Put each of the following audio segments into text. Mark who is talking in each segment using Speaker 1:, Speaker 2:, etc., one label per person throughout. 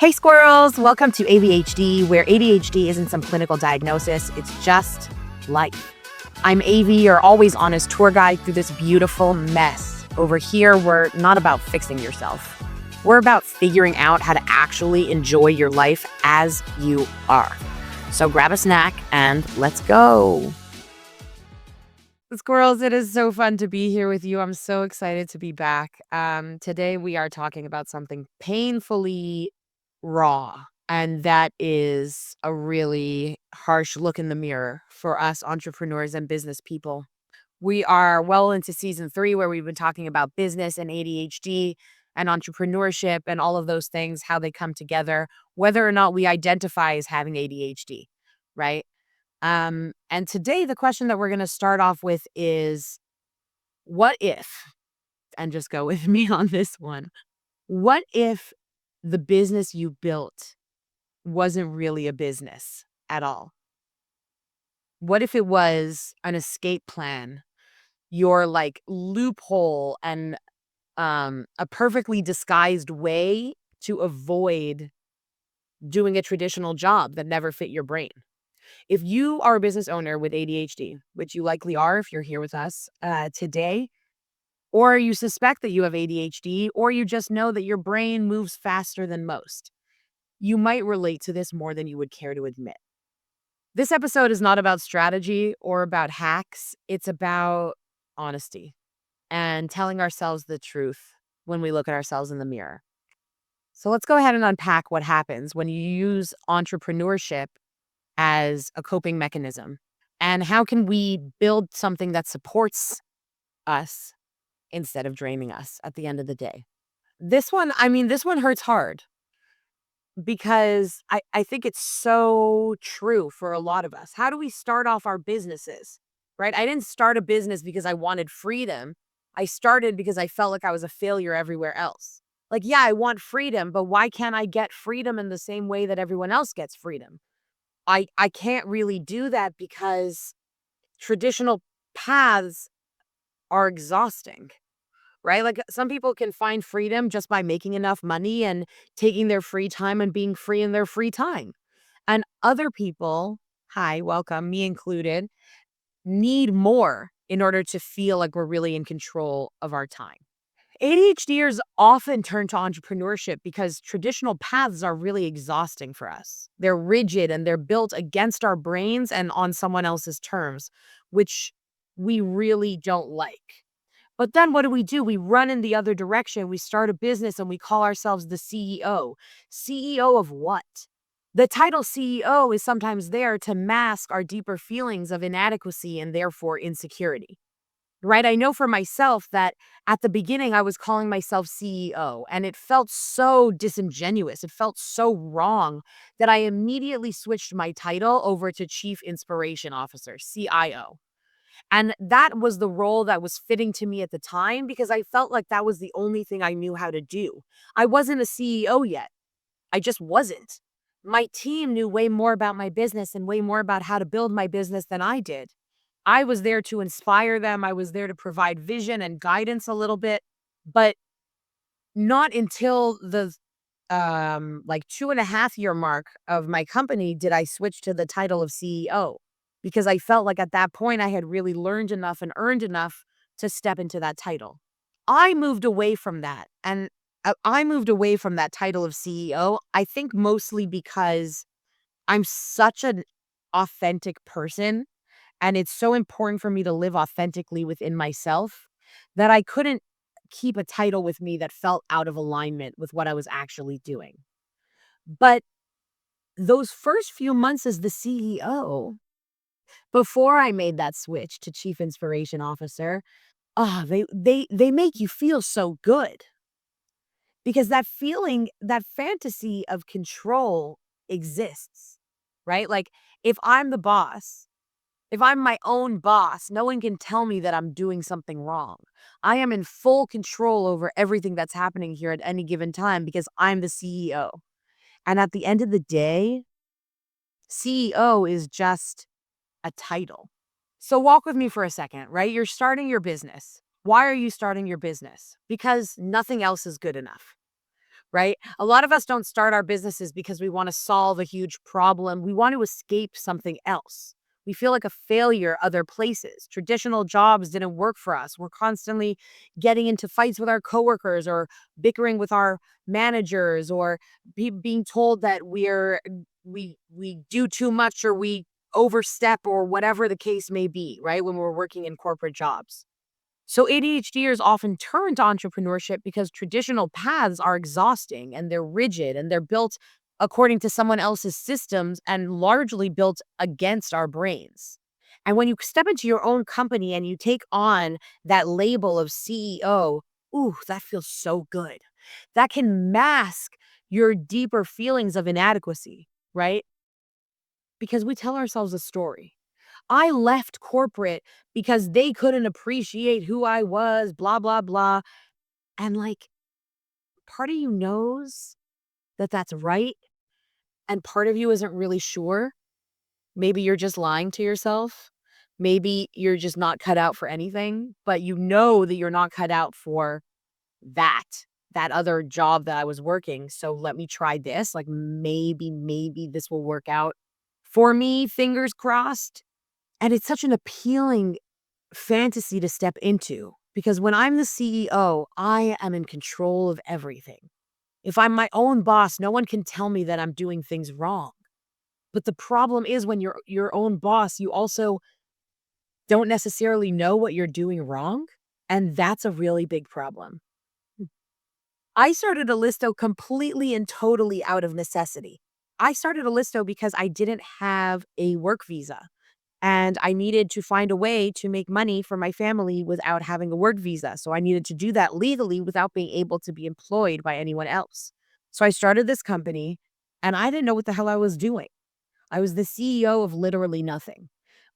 Speaker 1: Hey squirrels, welcome to ADHD, where ADHD isn't some clinical diagnosis, it's just life. I'm AV, your always honest tour guide through this beautiful mess. Over here, we're not about fixing yourself. We're about figuring out how to actually enjoy your life as you are. So grab a snack and let's go. Squirrels, it is so fun to be here with you. I'm so excited to be back. Today we are talking about something painfully raw, and that is a really harsh look in the mirror for us entrepreneurs and business people. We are well into season 3 where we've been talking about business and ADHD and entrepreneurship and all of those things, how they come together, whether or not we identify as having ADHD, right? And today the question that we're going to start off with is what if, and just go with me on this one. What if the business you built wasn't really a business at all? What if it was an escape plan, your like loophole and a perfectly disguised way to avoid doing a traditional job that never fit your brain? If you are a business owner with ADHD, which you likely are if you're here with us today, or you suspect that you have ADHD, or you just know that your brain moves faster than most, you might relate to this more than you would care to admit. This episode is not about strategy or about hacks. It's about honesty and telling ourselves the truth when we look at ourselves in the mirror. So let's go ahead and unpack what happens when you use entrepreneurship as a coping mechanism. And how can we build something that supports us instead of draining us at the end of the day? This one hurts hard because I think it's so true for a lot of us. How do we start off our businesses, right? I didn't start a business because I wanted freedom. I started because I felt like I was a failure everywhere else. Like, yeah, I want freedom, but why can't I get freedom in the same way that everyone else gets freedom? I can't really do that because traditional paths are exhausting, right? Like some people can find freedom just by making enough money and taking their free time and being free in their free time. And other people, hi, welcome, me included, need more in order to feel like we're really in control of our time. ADHDers often turn to entrepreneurship because traditional paths are really exhausting for us. They're rigid and they're built against our brains and on someone else's terms, which we really don't like. But then what do? We run in the other direction. We start a business and we call ourselves the CEO. CEO of what? The title CEO is sometimes there to mask our deeper feelings of inadequacy and therefore insecurity. Right? I know for myself that at the beginning I was calling myself CEO and it felt so disingenuous. It felt so wrong that I immediately switched my title over to Chief Inspiration Officer, CIO. And that was the role that was fitting to me at the time because I felt like that was the only thing I knew how to do. I wasn't a CEO yet. I just wasn't. My team knew way more about my business and way more about how to build my business than I did. I was there to inspire them. I was there to provide vision and guidance a little bit, but not until the like 2.5 year mark of my company did I switch to the title of CEO because I felt like at that point I had really learned enough and earned enough to step into that title. I moved away from that and I moved away from that title of CEO. I think mostly because I'm such an authentic person and it's so important for me to live authentically within myself that I couldn't keep a title with me that felt out of alignment with what I was actually doing. But those first few months as the CEO, before I made that switch to Chief Inspiration Officer, they make you feel so good because that feeling, that fantasy of control exists, right? Like if I'm the boss, if I'm my own boss, no one can tell me that I'm doing something wrong. I am in full control over everything that's happening here at any given time because I'm the CEO. And at the end of the day, CEO is just a title. So walk with me for a second, right? You're starting your business. Why are you starting your business? Because nothing else is good enough, right? A lot of us don't start our businesses because we want to solve a huge problem. We want to escape something else. We feel like a failure other places. Traditional jobs didn't work for us. We're constantly getting into fights with our coworkers or bickering with our managers or being told that we do too much or we overstep or whatever the case may be, right? When we're working in corporate jobs. So ADHDers often turn to entrepreneurship because traditional paths are exhausting and they're rigid and they're built according to someone else's systems and largely built against our brains. And when you step into your own company and you take on that label of CEO, ooh, that feels so good. That can mask your deeper feelings of inadequacy, right? Because we tell ourselves a story. I left corporate because they couldn't appreciate who I was, blah, blah, blah. And like, part of you knows that that's right. And part of you isn't really sure. Maybe you're just lying to yourself. Maybe you're just not cut out for anything, but you know that you're not cut out for that, that other job that I was working. So let me try this. Like maybe this will work out for me, fingers crossed. And it's such an appealing fantasy to step into because when I'm the CEO, I am in control of everything. If I'm my own boss, no one can tell me that I'm doing things wrong. But the problem is when you're your own boss, you also don't necessarily know what you're doing wrong, and that's a really big problem. I started a listo completely and totally out of necessity. I started a listo because I didn't have a work visa. And I needed to find a way to make money for my family without having a work visa. So I needed to do that legally without being able to be employed by anyone else. So I started this company and I didn't know what the hell I was doing. I was the CEO of literally nothing.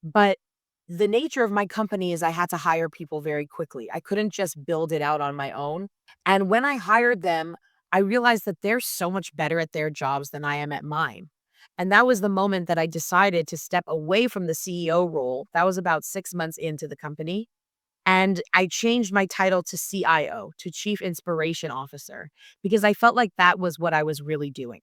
Speaker 1: But the nature of my company is I had to hire people very quickly. I couldn't just build it out on my own. And when I hired them, I realized that they're so much better at their jobs than I am at mine. And that was the moment that I decided to step away from the CEO role. That was about 6 months into the company. And I changed my title to CIO, to Chief Inspiration Officer, because I felt like that was what I was really doing.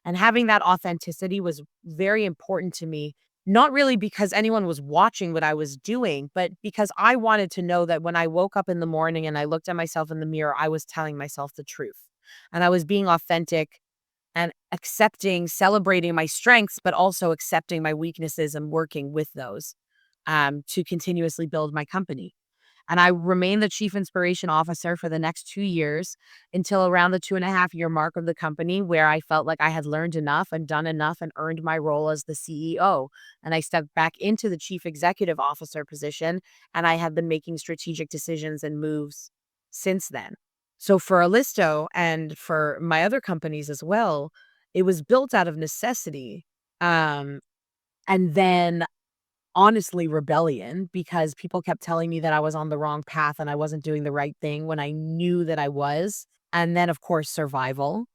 Speaker 1: And having that authenticity was very important to me, not really because anyone was watching what I was doing, but because I wanted to know that when I woke up in the morning and I looked at myself in the mirror, I was telling myself the truth. And I was being authentic and accepting, celebrating my strengths, but also accepting my weaknesses and working with those to continuously build my company. And I remained the chief inspiration officer for the next 2 years until around the 2.5 year mark of the company, where I felt like I had learned enough and done enough and earned my role as the CEO. And I stepped back into the chief executive officer position, and I have been making strategic decisions and moves since then. So for Alisto and for my other companies as well, it was built out of necessity. Um, and then honestly rebellion because people kept telling me that I was on the wrong path and I wasn't doing the right thing when I knew that I was. And then, of course, survival.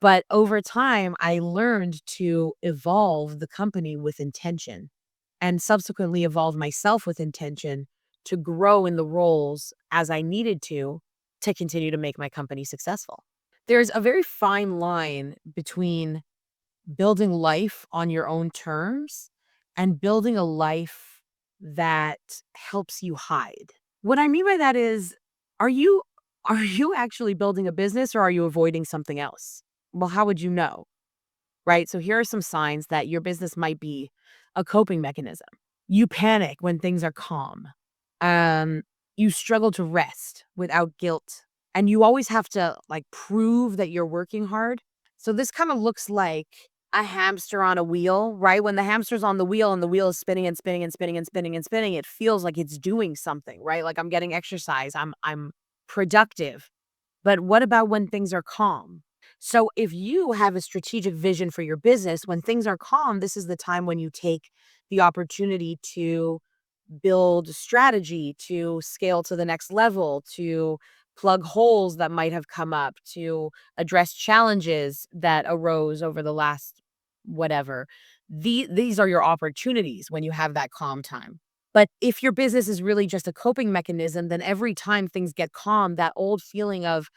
Speaker 1: But over time, I learned to evolve the company with intention and subsequently evolve myself with intention to grow in the roles as I needed to continue to make my company successful. There's a very fine line between building life on your own terms and building a life that helps you hide. What I mean by that is, are you are you actually building a business or are you avoiding something else? Well, how would you know? Right? So here are some signs that your business might be a coping mechanism. You panic when things are calm. Um, you struggle to rest without guilt. And you always have to like prove that you're working hard. So this kind of looks like a hamster on a wheel, right? When the hamster's on the wheel and the wheel is spinning and spinning and spinning and spinning and spinning, it feels like it's doing something, right? Like I'm getting exercise. I'm productive. But what about when things are calm? So if you have a strategic vision for your business, when things are calm, this is the time when you take the opportunity to build strategy, to scale to the next level, to plug holes that might have come up, to address challenges that arose over the last whatever. These are your opportunities when you have that calm time. But if your business is really just a coping mechanism, then every time things get calm, that old feeling of,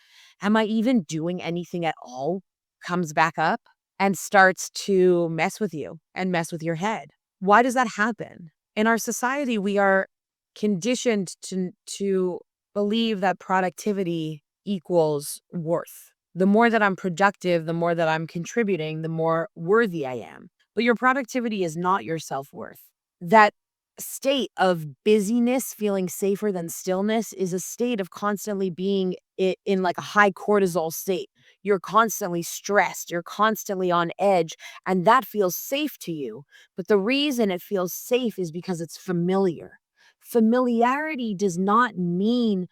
Speaker 1: am I even doing anything at all, comes back up and starts to mess with you and mess with your head. Why does that happen? In our society, we are conditioned to believe that productivity equals worth. The more that I'm productive, the more that I'm contributing, the more worthy I am. But your productivity is not your self worth. That state of busyness, feeling safer than stillness, is a state of constantly being in like a high cortisol state. You're constantly stressed, you're constantly on edge, and that feels safe to you. But the reason it feels safe is because it's familiar. Familiarity does not mean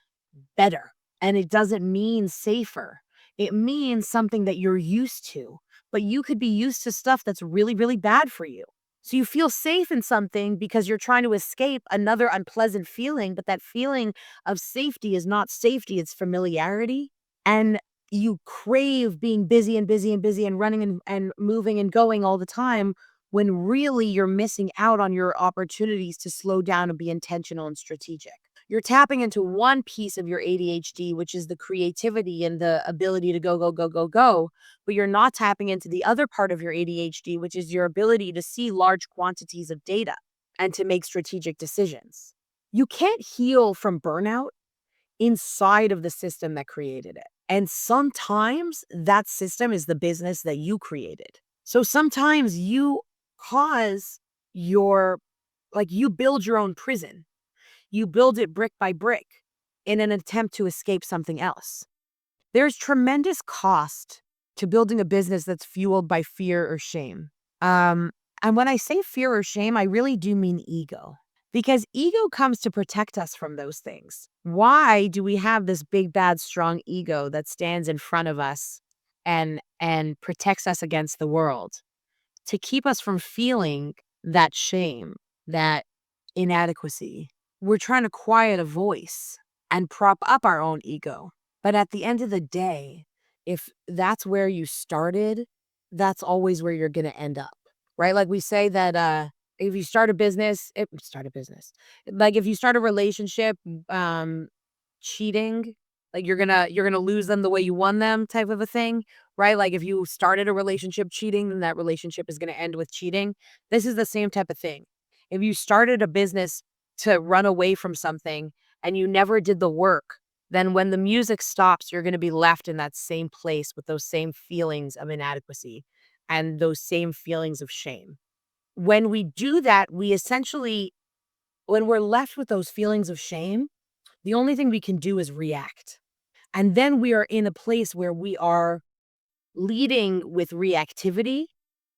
Speaker 1: better, and it doesn't mean safer. It means something that you're used to, but you could be used to stuff that's really, really bad for you. So you feel safe in something because you're trying to escape another unpleasant feeling, but that feeling of safety is not safety, it's familiarity. And you crave being busy and busy and busy and running and moving and going all the time when really you're missing out on your opportunities to slow down and be intentional and strategic. You're tapping into one piece of your ADHD, which is the creativity and the ability to go, go, go, go, go. But you're not tapping into the other part of your ADHD, which is your ability to see large quantities of data and to make strategic decisions. You can't heal from burnout inside of the system that created it. And sometimes that system is the business that you created. So sometimes you cause your, like, you build your own prison. You build it brick by brick in an attempt to escape something else. There's tremendous cost to building a business that's fueled by fear or shame. Um, and when I say fear or shame, I really do mean ego. Because ego comes to protect us from those things. Why do we have this big, bad, strong ego that stands in front of us and protects us against the world? To keep us from feeling that shame, that inadequacy. We're trying to quiet a voice and prop up our own ego. But at the end of the day, if that's where you started, that's always where you're going to end up. Right? Like we say that if you start a business. Like if you start a relationship cheating, like you're going to lose them the way you won them type of a thing, right? Like if you started a relationship cheating, then that relationship is going to end with cheating. This is the same type of thing. If you started a business to run away from something and you never did the work, then when the music stops, you're going to be left in that same place with those same feelings of inadequacy and those same feelings of shame. When we do that, when we're left with those feelings of shame, the only thing we can do is react. And then we are in a place where we are leading with reactivity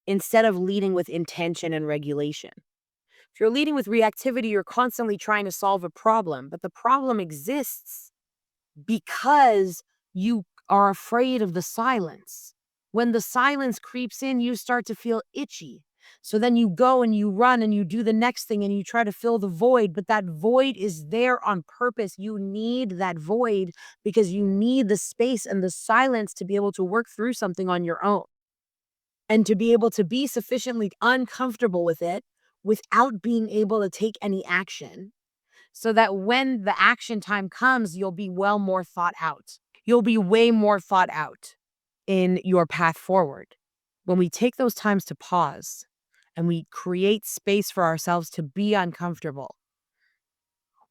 Speaker 1: instead of leading with intention and regulation. If you're leading with reactivity, you're constantly trying to solve a problem, but the problem exists because you are afraid of the silence. When the silence creeps in, you start to feel itchy. So then you go and you run and you do the next thing and you try to fill the void, but that void is there on purpose. You need that void because you need the space and the silence to be able to work through something on your own and to be able to be sufficiently uncomfortable with it without being able to take any action so that when the action time comes, you'll be well more thought out. You'll be way more thought out in your path forward. When we take those times to pause and we create space for ourselves to be uncomfortable,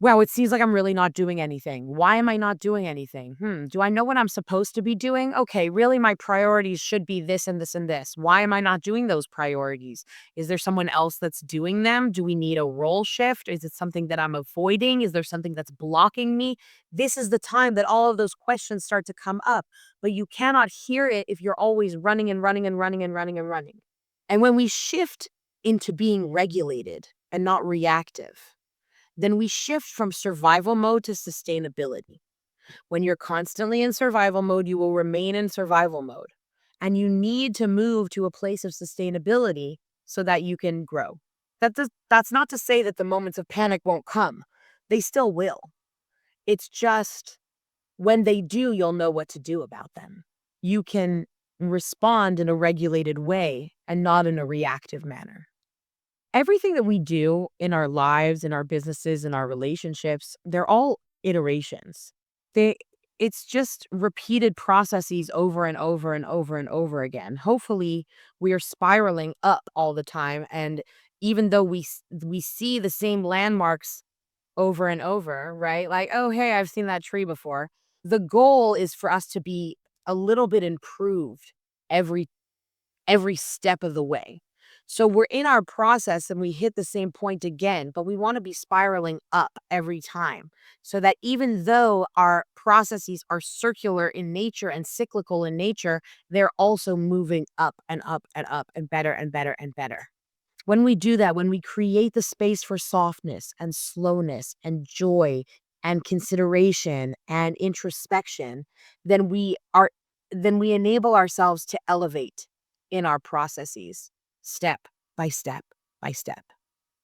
Speaker 1: wow, it seems like I'm really not doing anything. Why am I not doing anything? Do I know what I'm supposed to be doing? Okay, really, my priorities should be this and this and this. Why am I not doing those priorities? Is there someone else that's doing them? Do we need a role shift? Is it something that I'm avoiding? Is there something that's blocking me? This is the time that all of those questions start to come up, but you cannot hear it if you're always running and running and running and running and running. And when we shift into being regulated and not reactive, then we shift from survival mode to sustainability. When you're constantly in survival mode, you will remain in survival mode. And you need to move to a place of sustainability so that you can grow. That's not to say that the moments of panic won't come. They still will. It's just when they do, you'll know what to do about them. You can respond in a regulated way and not in a reactive manner. Everything that we do in our lives, in our businesses, in our relationships, they're all iterations. They it's just repeated processes over and over and over and over again. Hopefully, we are spiraling up all the time, and even though we see the same landmarks over and over, right? Like, "Oh, hey, I've seen that tree before." The goal is for us to be a little bit improved every step of the way. So we're in our process and we hit the same point again, but we want to be spiraling up every time so that even though our processes are circular in nature and cyclical in nature, they're also moving up and better and better and better. When we do that, when we create the space for softness and slowness and joy and consideration and introspection, then we enable ourselves to elevate in our processes step by step by step.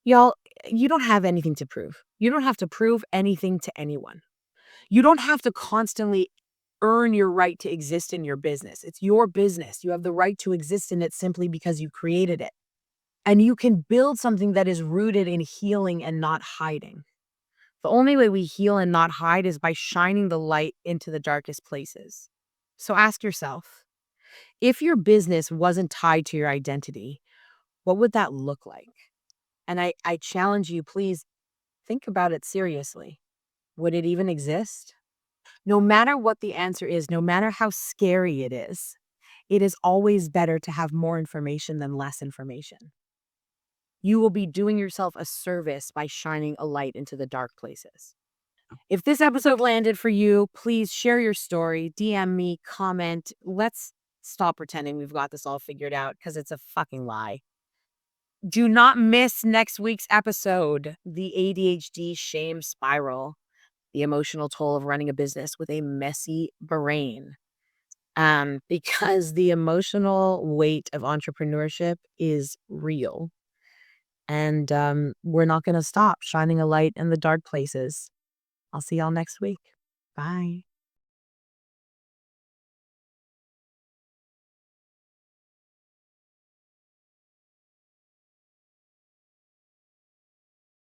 Speaker 1: Y'all, you don't have anything to prove. You don't have to prove anything to anyone. You don't have to constantly earn your right to exist in your business. It's your business. You have the right to exist in it simply because you created it. And you can build something that is rooted in healing and not hiding. The only way we heal and not hide is by shining the light into the darkest places. So ask yourself, if your business wasn't tied to your identity, what would that look like? And I challenge you, please think about it seriously. Would it even exist? No matter what the answer is, no matter how scary it is always better to have more information than less information. You will be doing yourself a service by shining a light into the dark places. If this episode landed for you, please share your story, DM me, comment. Let's stop pretending we've got this all figured out because it's a fucking lie. Do not miss next week's episode, the ADHD shame spiral, the emotional toll of running a business with a messy brain. Because the emotional weight of entrepreneurship is real. And we're not going to stop shining a light in the dark places. I'll see y'all next week. Bye.